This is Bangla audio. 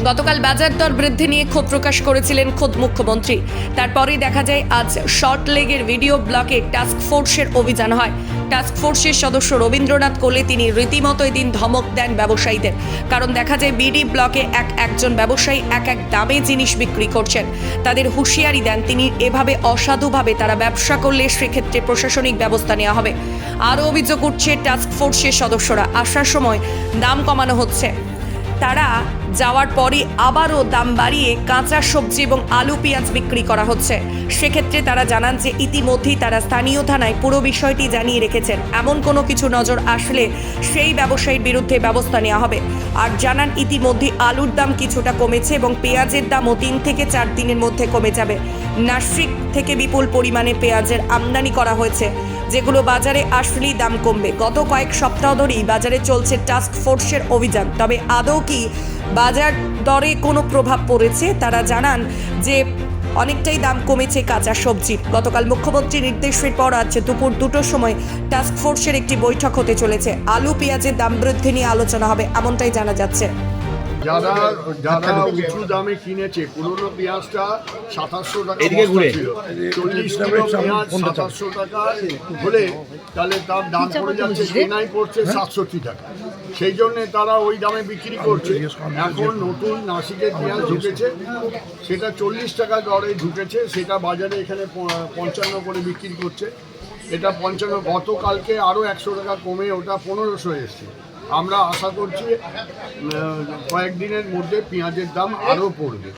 গতকাল বাজার দর বৃদ্ধি নিয়ে ক্ষোভ প্রকাশ করেছিলেন খোদ মুখ্যমন্ত্রী। তারপরেই দেখা যায় আজ শর্ট লেগের ভিডিও ব্লকে টাস্ক ফোর্সের অভিযান হয়। টাস্ক ফোর্সের সদস্য রবীন্দ্রনাথ কোলে তিনি রীতিমতো এদিন ধমক দেন ব্যবসায়ীদের। কারণ দেখা যায় বিডি ব্লকে একজন ব্যবসায়ী এক দামে জিনিস বিক্রি করছেন। তাদের হুঁশিয়ারি দেন তিনি এভাবে অসাধুভাবে তারা ব্যবসা করলে সেক্ষেত্রে প্রশাসনিক ব্যবস্থা নেওয়া হবে। আরও অভিযোগ উঠছে টাস্ক ফোর্সের সদস্যরা আসার সময় দাম কমানো হচ্ছে, তারা যাওয়ার পরে আবারও দাম বাড়িয়ে কাঁচা সবজি এবং আলু পেঁয়াজ বিক্রি করা হচ্ছে। সেক্ষেত্রে তারা জানান যে ইতিমধ্যেই তারা স্থানীয় থানায় পুরো বিষয়টি জানিয়ে রেখেছেন। এমন কোনো কিছু নজর আসলে সেই ব্যবসায়ীর বিরুদ্ধে ব্যবস্থা নেওয়া হবে। আর জানান ইতিমধ্যে আলুর দাম কিছুটা কমেছে এবং পেঁয়াজের দামও 3 থেকে 4 দিনের মধ্যে কমে যাবে। নাসিক থেকে বিপুল পরিমাণে পেঁয়াজের আমদানি করা হয়েছে, যেগুলো বাজারে আসলেই দাম কমবে। গত কয়েক সপ্তাহ ধরেই বাজারে চলছে টাস্ক ফোর্সের অভিযান। তবে আদৌ কি বাজার দরে কোনো প্রভাব পড়েছে? তারা জানান যে অনেকটাই দাম কমেছে কাঁচা সবজির। গতকাল মুখ্যমন্ত্রীর নির্দেশের পর আজ দুপুর 2টোর সময় টাস্ক ফোর্সের একটি বৈঠক হতে চলেছে। আলু পেঁয়াজের দাম বৃদ্ধি নিয়ে আলোচনা হবে, এমনটাই জানা যাচ্ছে। যারা উঁচু দামে কিনেছে, পুরোনো পেঁয়াজটা 2700 টাকা ছিল, 40 কিলো পেঁয়াজ 2700 টাকা হলে তাহলে তার দাম পড়ে যাচ্ছে, কেনাই পড়ছে 67 টাকা। সেই জন্যে তারা ওই দামে বিক্রি করছে। এখন নতুন নাসিকের পেঁয়াজ ঢুকেছে, সেটা 40 টাকা দরে ঢুকেছে, সেটা বাজারে এখানে 55 করে বিক্রি করছে। এটা 55, গতকালকে আরও 100 টাকা কমে ওটা 1500 এসছে। আমরা আশা করছি কয়েকদিনের মধ্যে পেঁয়াজের দাম আরও পড়বে।